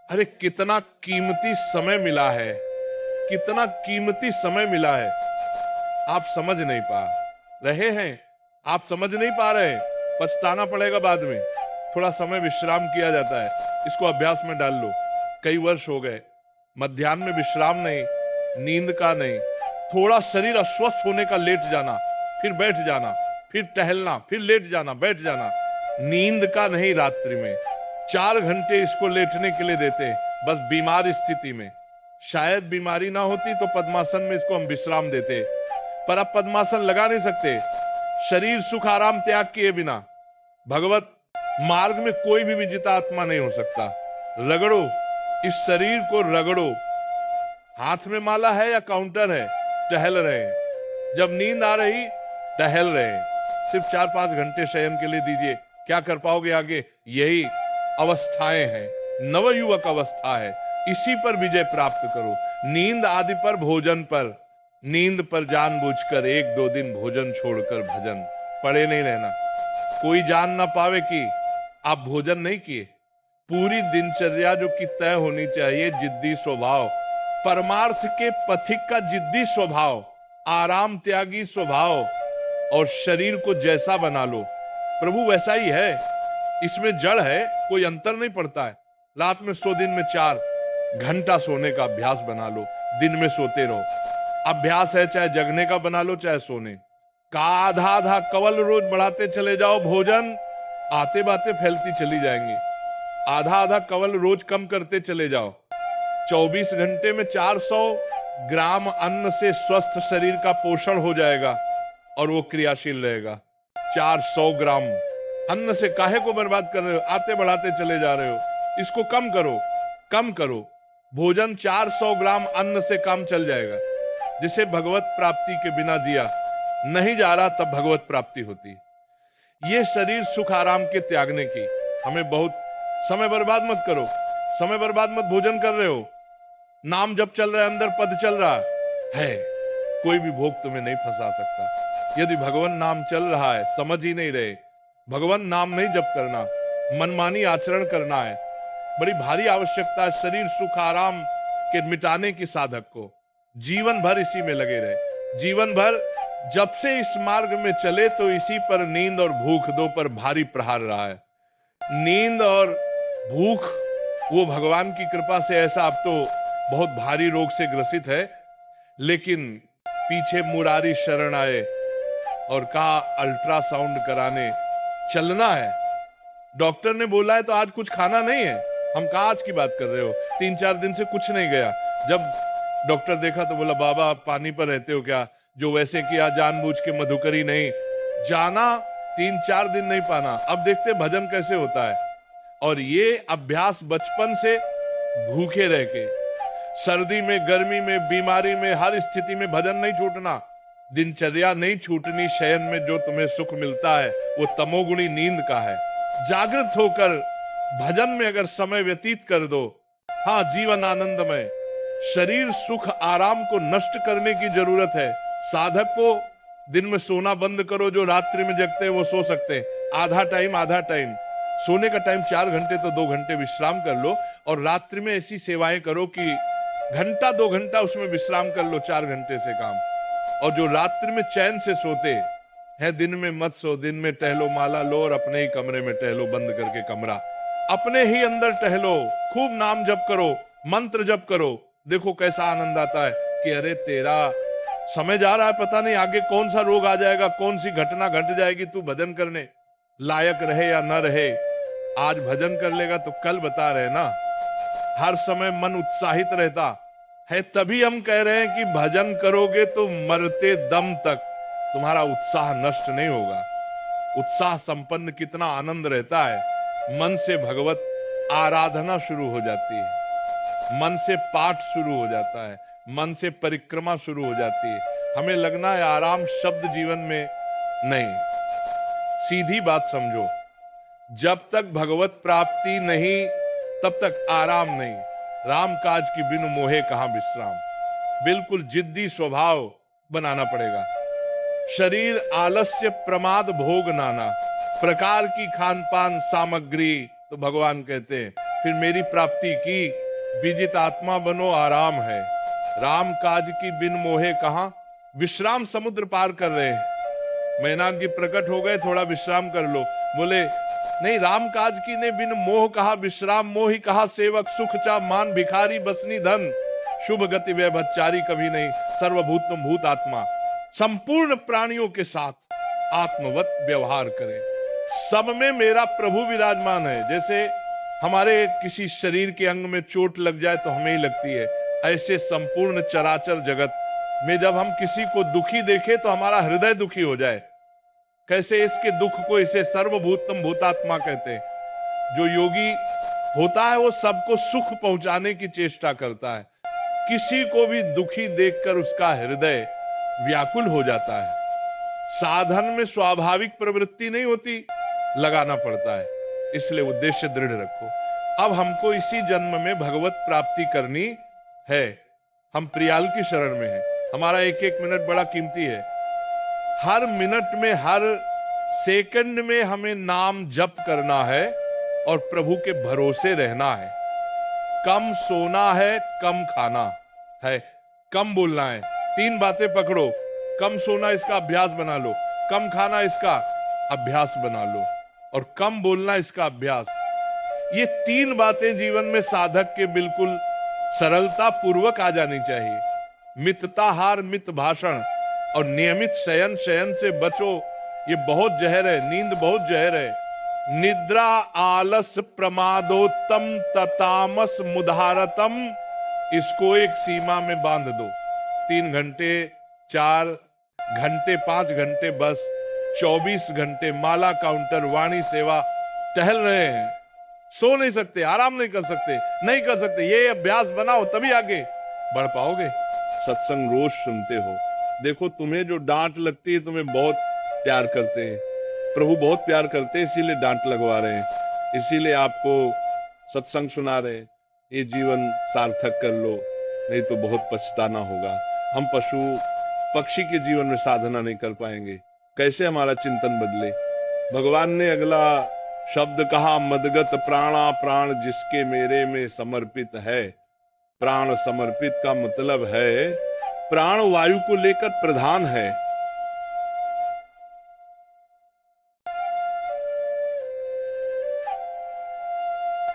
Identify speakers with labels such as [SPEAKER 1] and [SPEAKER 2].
[SPEAKER 1] अरे कितना कीमती समय मिला है, कितना कीमती समय मिला है। आप समझ नहीं पा रहे हैं, आप समझ नहीं पा रहे हैं, पछताना पड़ेगा बाद में। थोड़ा समय विश्राम किया जाता है, इसको अभ्यास में डाल लो। कई वर्ष हो गए, मध्याह्न में विश्राम नहीं, नींद का नहीं, थोड़ा शरीर अस्वस्थ होने का लेट जाना, फिर बैठ जाना, फिर टहलना, फिर लेट जाना, बैठ जाना। नींद का नहीं, रात्रि में 4 घंटे इसको लेटने के लिए देते हैं, बस बीमार स्थिति में। शायद बीमारी ना होती तो पद्मासन में इसको हम विश्राम देते, पर अब पद्मासन लगा नहीं सकते। शरीर सुख आराम त्याग किए बिना भगवत मार्ग में कोई भी विजिता आत्मा नहीं हो सकता। रगड़ो, इस शरीर को रगड़ो। हाथ में माला है या काउंटर है, टहल रहे हैं। जब नींद आ रही, टहल रहे हैं। सिर्फ 4-5 घंटे शयन के लिए दीजिए। क्या कर पाओगे आगे? यही अवस्थाएं हैं, नवयुवक अवस्था है, इसी पर विजय प्राप्त करो। नींद आदि पर, भोजन पर, नींद पर जानबूझकर 1-2 दिन भोजन छोड़कर भजन पड़े नहीं रहना। कोई जान ना पावे कि आप भोजन नहीं किए। पूरी दिनचर्या जो की तय होनी चाहिए, जिद्दी स्वभाव, परमार्थ के पथिक का जिद्दी स्वभाव, आराम त्यागी स्वभाव, और शरीर को जैसा बना लो, प्रभु वैसा ही है। इसमें जड़ है, कोई अंतर नहीं पड़ता है। रात में 100 दिन में 4 घंटा सोने का अभ्यास बना लो, दिन में सोते रहो। अभ्यास है, चाहे जगने का बना लो चाहे सोने का। आधा आधा कवल रोज बढ़ाते चले जाओ। भोजन आते बातें फैलती चली जाएंगी। आधा आधा कवल रोज कम करते चले जाओ। 24 घंटे में 400 ग्राम अन्न से स्वस्थ शरीर का पोषण हो जाएगा और वो क्रियाशील रहेगा। 400 ग्राम अन्न से काहे को बर्बाद कर रहे हो? आते बढ़ाते चले जा रहे हो। इसको कम करो, कम करो। भोजन 400 ग्राम अन्न से काम चल जाएगा। जिसे भगवत प्राप्ति के बिना दिया नहीं जा रहा, तब भगवत प्राप्ति होती। ये शरीर सुख आराम के त्यागने की। हमें बहुत समय बर्बाद मत करो, समय बर्बाद मत। भोजन कर रहे हो, नाम जब चल रहा है, अंदर पद चल रहा है, कोई भी भोग तुम्हें नहीं फंसा सकता। यदि भगवान नाम चल रहा है, समझ ही नहीं रहे, भगवान नाम नहीं जप करना, मनमानी आचरण करना है, बड़ी भारी आवश्यकता है शरीर सुख आराम के मिटाने की। साधक को जीवन भर इसी में लगे रहे, जीवन भर जब से इस मार्ग में चले तो इसी पर नींद और भूख दो पर भारी प्रहार रहा है। नींद और भूख, वो भगवान की कृपा से ऐसा अब तो बहुत भारी रोग से ग्रसित है, लेकिन पीछे मुरारी शरण आए और कहा अल्ट्रासाउंड कराने चलना है। डॉक्टर ने बोला है तो आज कुछ खाना नहीं है। हम कहा आज की बात कर रहे हो? 3-4 दिन से कुछ नहीं गया। जब डॉक्टर देखा तो बोला बाबा आप पानी पर रहते हो क्या? जो वैसे किया जानबूझ के, मधुकरी नहीं जाना, 3-4 दिन नहीं पाना। अब देखते भजन कैसे होता है। और ये अभ्यास बचपन से भूखे रह के, सर्दी में, गर्मी में, बीमारी में, हर स्थिति में भजन नहीं छूटना, दिनचर्या नहीं छूटनी। शयन में जो तुम्हें सुख मिलता है वो तमोगुणी नींद का है। जागृत होकर भजन में अगर समय व्यतीत कर दो, हाँ जीवन आनंदमय। शरीर सुख आराम को नष्ट करने की जरूरत है। साधक को दिन में सोना बंद करो। जो रात्रि में जगते हैं वो सो सकते हैं, आधा टाइम। सोने का टाइम 4 घंटे तो 2 घंटे विश्राम कर लो। और रात्रि में ऐसी सेवाएं करो कि घंटा 2 घंटा उसमें विश्राम कर लो, 4 घंटे से काम। और जो रात्रि में चैन से सोते हैं, दिन में मत सो। दिन में टहलो, माला लो और अपने ही कमरे में टहलो, बंद करके कमरा, अपने ही अंदर टहलो, खूब नाम जप करो, मंत्र जप करो। देखो कैसा आनंद आता है कि अरे तेरा समय जा रहा है, पता नहीं आगे कौन सा रोग आ जाएगा, कौन सी घटना घट जाएगी। तू भजन करने लायक रहे या न रहे, आज भजन कर लेगा तो कल बता रहे ना। हर समय मन उत्साहित रहता है, तभी हम कह रहे हैं कि भजन करोगे तो मरते दम तक तुम्हारा उत्साह नष्ट नहीं होगा। उत्साह संपन्न कितना आनंद रहता है। मन से भगवत आराधना शुरू हो जाती है, मन से पाठ शुरू हो जाता है, मन से परिक्रमा शुरू हो जाती है। हमें लगना है आराम शब्द जीवन में नहीं। सीधी बात समझो, जब तक भगवत प्राप्ति नहीं तब तक आराम नहीं। राम काज की बिनु मोहे कहां विश्राम। बिल्कुल जिद्दी स्वभाव बनाना पड़ेगा। शरीर आलस्य प्रमाद भोग नाना प्रकार की खान पान सामग्री, तो भगवान कहते हैं फिर मेरी प्राप्ति की, विजित आत्मा बनो आराम है। राम काज की बिन मोहे कहां, विश्राम समुद्र पार कर रहे हैं। मैनाक जी प्रकट हो गए, थोड़ा विश्राम कर लो। बोले नहीं, राम काज की ने बिन मोह कहा, विश्राम मोहि कहा सेवक, सुख चा मान भिखारी बसनी धन, शुभ गति व्यभचारी कभी नहीं, सर्वभूतम भूत आत्मा। संपूर्ण प्राणियों के साथ आत्मवत व्यवहार करें। सब में मेरा प्रभु विराजमान है। जैसे हमारे किसी शरीर के अंग में चोट लग जाए तो हमें ही लगती है, ऐसे संपूर्ण चराचर जगत में जब हम किसी को दुखी देखें तो हमारा हृदय दुखी हो जाए। कैसे इसके दुख को, इसे सर्वभूतम भूतात्मा कहते हैं। जो योगी होता है वो सबको सुख पहुंचाने की चेष्टा करता है। किसी को भी दुखी देखकर उसका हृदय व्याकुल हो जाता है। साधन में स्वाभाविक प्रवृत्ति नहीं होती, लगाना पड़ता है। इसलिए उद्देश्य दृढ़ रखो। अब हमको इसी जन्म में भगवत प्राप्ति करनी है। हम प्रियाल की शरण में हैं। हमारा एक एक मिनट बड़ा कीमती है। हर मिनट में, हर सेकंड में हमें नाम जप करना है और प्रभु के भरोसे रहना है। कम सोना है, कम खाना है, कम बोलना है। 3 बातें पकड़ो। कम सोना, इसका अभ्यास बना लो। कम खाना, इसका अभ्यास बना लो। और कम बोलना, इसका अभ्यास। ये 3 बातें जीवन में साधक के बिल्कुल सरलता पूर्वक आ जानी चाहिए। मितताहार, मित भाषण और नियमित शयन, शयन से बचो। ये बहुत जहर है, नींद बहुत जहर है। निद्रा आलस प्रमादोत्तम ततामस मुधारतम, इसको एक सीमा में बांध दो। 3 घंटे, 4 घंटे, 5 घंटे, बस 24 घंटे माला काउंटर, वाणी सेवा टहल रहे हैं। सो नहीं सकते, आराम नहीं कर सकते, नहीं कर सकते। ये अभ्यास बनाओ, तभी आगे बढ़ पाओगे। सत्संग रोज सुनते हो। देखो, तुम्हें जो डांट लगती है, तुम्हें बहुत प्यार करते हैं, प्रभु बहुत प्यार करते हैं, इसीलिए डांट लगवा रहे हैं, इसीलिए आपको सत्संग सुना रहे हैं। ये जीवन सार्थक कर लो, नहीं तो बहुत पछताना होगा। हम पशु पक्षी के जीवन में साधना नहीं कर पाएंगे। कैसे हमारा चिंतन बदले। भगवान ने अगला शब्द कहा, मदगत प्राणा प्राण जिसके मेरे में समर्पित है। प्राण समर्पित का मतलब है प्राण वायु को लेकर प्रधान है।